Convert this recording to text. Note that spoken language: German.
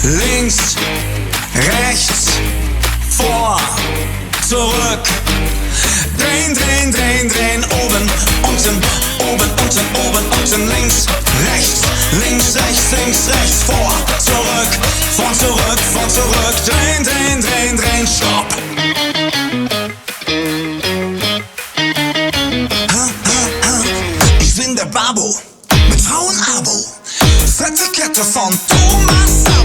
links, rechts, vor, zurück. Drehen, drehen, drehen, drehen, oben, unten, oben, unten, oben, unten, links, rechts, links, rechts, links, rechts, vor, zurück, vor, zurück, drehen, drehen, drehen, drehen, stopp. Ich bin der Babo mit Frauenabo, fette Kette von Thomas.